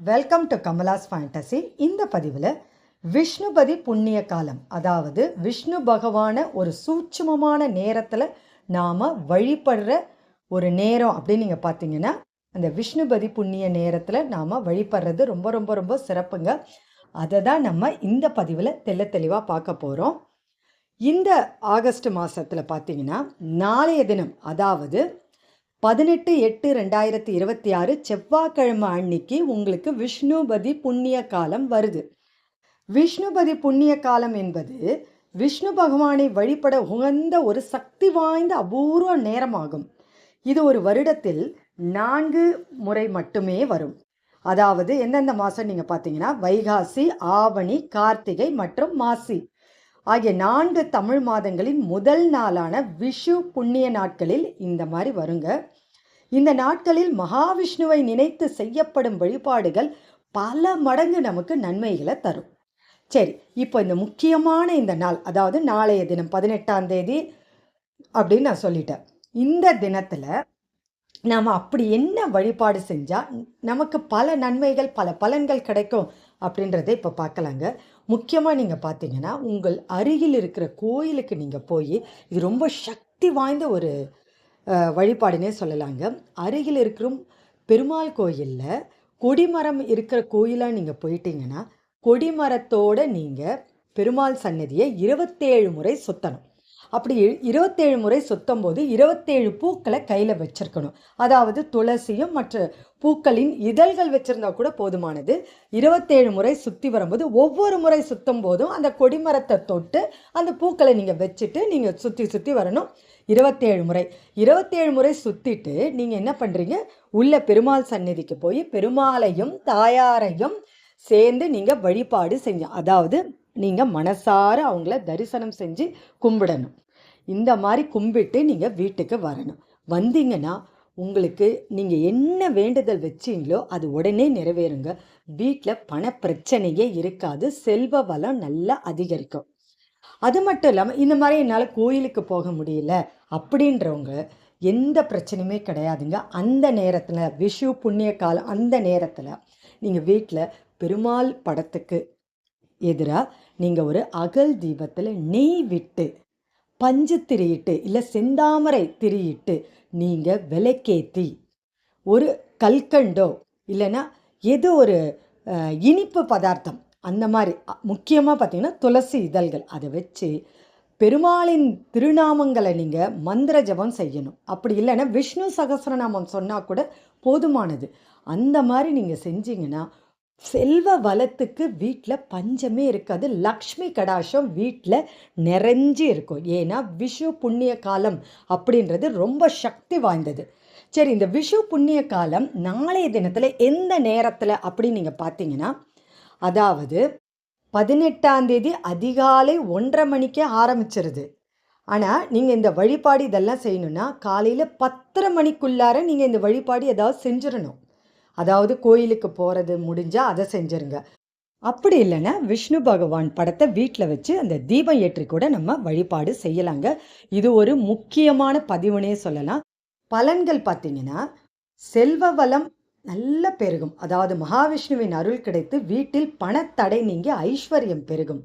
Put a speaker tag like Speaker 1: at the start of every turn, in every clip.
Speaker 1: Welcome to Kamala's fantasy. இந்த பதிவில் விஷ்ணுபதி புண்ணிய காலம், அதாவது விஷ்ணு பகவானை ஒரு சூட்சுமமான நேரத்தில் நாம் வழிபடுற ஒரு நேரம் அப்படின்னு நீங்கள் பார்த்தீங்கன்னா, அந்த விஷ்ணுபதி புண்ணிய நேரத்தில் நாம் வழிபடுறது ரொம்ப ரொம்ப ரொம்ப சிறப்புங்க. அதை தான் நம்ம இந்த பதிவில் தெளிவாக பார்க்க போகிறோம். இந்த ஆகஸ்ட் மாதத்தில் பார்த்தீங்கன்னா நாளைய தினம், அதாவது 18/8/2026 செவ்வாய்க்கிழமை அன்னைக்கு உங்களுக்கு விஷ்ணுபதி புண்ணிய காலம் வருது. விஷ்ணுபதி புண்ணிய காலம் என்பது விஷ்ணு பகவானை வழிபட உகந்த ஒரு சக்தி வாய்ந்த அபூர்வ நேரமாகும். இது ஒரு வருடத்தில் 4 முறை மட்டுமே வரும். அதாவது எந்தெந்த மாதம் நீங்கள் பார்த்தீங்கன்னா வைகாசி, ஆவணி, கார்த்திகை மற்றும் மாசி ஆகிய 4 தமிழ் மாதங்களின் முதல் நாளான விஷு புண்ணிய நாட்களில் இந்த மாதிரி வருங்க. இந்த நாட்களில் மகாவிஷ்ணுவை நினைத்து செய்யப்படும் வழிபாடுகள் பல மடங்கு நமக்கு நன்மைகளை தரும். சரி, இப்போ இந்த முக்கியமான இந்த நாள், அதாவது நாளைய தினம் 18ஆம் தேதி அப்படின்னு நான் சொல்லிட்டேன். இந்த தினத்தில் நாம் அப்படி என்ன வழிபாடு செஞ்சால் நமக்கு பல நன்மைகள், பல பலன்கள் கிடைக்கும் அப்படின்றத இப்போ பார்க்கலாங்க. முக்கியமாக நீங்கள் பார்த்தீங்கன்னா உங்கள் அருகில் இருக்கிற கோயிலுக்கு நீங்கள் போய், இது ரொம்ப சக்தி வாய்ந்த ஒரு வழிபாடுனே சொல்லலாங்க. அருகில் இருக்கிற பெருமாள் கோயிலில் கொடிமரம் இருக்கிற கோயிலாக நீங்கள் போயிட்டீங்கன்னா, கொடிமரத்தோடு நீங்கள் பெருமாள் சன்னதியை 27 முறை சுற்றணும். அப்படி 27 முறை சுற்றும் போது 27 பூக்களை கையில் வச்சுருக்கணும். அதாவது துளசியும் மற்ற பூக்களின் இதழ்கள் வச்சுருந்தா கூட போதுமானது. 27 முறை சுற்றி வரும்போது ஒவ்வொரு முறை சுற்றும் போதும் அந்த கொடிமரத்தை தொட்டு அந்த பூக்களை நீங்கள் வச்சுட்டு நீங்கள் சுற்றி வரணும். 27 முறை 27 முறை சுற்றிட்டு நீங்கள் என்ன பண்ணுறீங்க, உள்ள பெருமாள் சன்னதிக்கு போய் பெருமாளையும் தாயாரையும் சேர்ந்து நீங்கள் வழிபாடு செஞ்ச, அதாவது நீங்கள் மனசார அவங்கள தரிசனம் செஞ்சு கும்பிடணும். இந்த மாதிரி கும்பிட்டு நீங்கள் வீட்டுக்கு வரணும். வந்தீங்கன்னா உங்களுக்கு நீங்கள் என்ன வேண்டுதல் வச்சிங்களோ அது உடனே நிறைவேறுங்க. வீட்டில் பண பிரச்சனையே இருக்காது, செல்வ வளம் நல்லா அதிகரிக்கும். அது மட்டும் இல்லாமல் இந்த மாதிரி என்னால் கோயிலுக்கு போக முடியல அப்படின்றவங்க எந்த பிரச்சனையுமே கிடையாதுங்க. அந்த நேரத்தில் விஷு புண்ணிய காலம், அந்த நேரத்தில் நீங்கள் வீட்டில் பெருமாள் படத்துக்கு எதிராக நீங்கள் ஒரு அகல் தீபத்தில் நெய் விட்டு, பஞ்சு திரியிட்டு இல்லை செந்தாமரை திரியிட்டு நீங்கள் விளக்கேற்றி ஒரு கல்கண்டோ இல்லைன்னா ஏதோ ஒரு இனிப்பு பதார்த்தம், அந்த மாதிரி முக்கியமாக பார்த்தீங்கன்னா துளசி இதழ்கள், அதை வச்சு பெருமாளின் திருநாமங்களை நீங்கள் மந்திர ஜபம் செய்யணும். அப்படி இல்லைன்னா விஷ்ணு சகஸ்ரநாமம் சொன்னால் கூட போதுமானது. அந்த மாதிரி நீங்கள் செஞ்சீங்கன்னா செல்வ வளத்துக்கு வீட்டில் பஞ்சமே இருக்காது, லக்ஷ்மி கடாஷம் வீட்டில் நிறைஞ்சி இருக்கும். ஏன்னா விஷு புண்ணிய காலம் அப்படின்றது ரொம்ப சக்தி வாய்ந்தது. சரி, இந்த விஷு புண்ணிய காலம் நாளைய தினத்தில் எந்த நேரத்தில் அப்படின்னு நீங்கள் பார்த்தீங்கன்னா, அதாவது 18ஆம் தேதி அதிகாலை 1:30 மணிக்கே ஆரம்பிச்சிருது. ஆனால் நீங்கள் இந்த வழிபாடு இதெல்லாம் செய்யணுன்னா காலையில் 10:30 மணிக்குள்ளார நீங்கள் இந்த வழிபாடு ஏதாவது செஞ்சிடணும். அதாவது கோயிலுக்கு போகிறது முடிஞ்சால் அதை செஞ்சுருங்க. அப்படி இல்லைன்னா விஷ்ணு பகவான் படத்தை வீட்டில் வச்சு அந்த தீபம் ஏற்றி கூட நம்ம வழிபாடு செய்யலாங்க. இது ஒரு முக்கியமான பதிவுனே சொல்லலாம். பலன்கள் பார்த்தீங்கன்னா செல்வ வளம் நல்ல பெருகும். அதாவது மகாவிஷ்ணுவின் அருள் கிடைத்து வீட்டில் பணத்தடை நீங்கி ஐஸ்வர்யம் பெருகும்.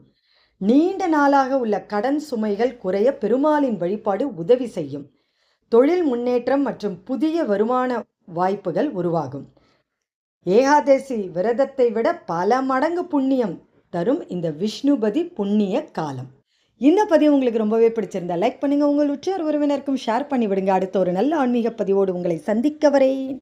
Speaker 1: நீண்ட நாளாக உள்ள கடன் சுமைகள் குறைய பெருமாளின் வழிபாடு உதவி செய்யும். தொழில் முன்னேற்றம் மற்றும் புதிய வருமான வாய்ப்புகள் உருவாகும். ஏகாதசி விரதத்தை விட பல மடங்கு புண்ணியம் தரும் இந்த விஷ்ணுபதி புண்ணிய காலம். இந்த பதிவு உங்களுக்கு ரொம்பவே பிடிச்சிருந்தா லைக் பண்ணுங்க, உங்கள் உற்றார் உறவினருக்கும் ஷேர் பண்ணி விடுங்க. அடுத்த ஒரு நல்ல ஆன்மீக பதிவோடு உங்களை சந்திக்க வரேன்.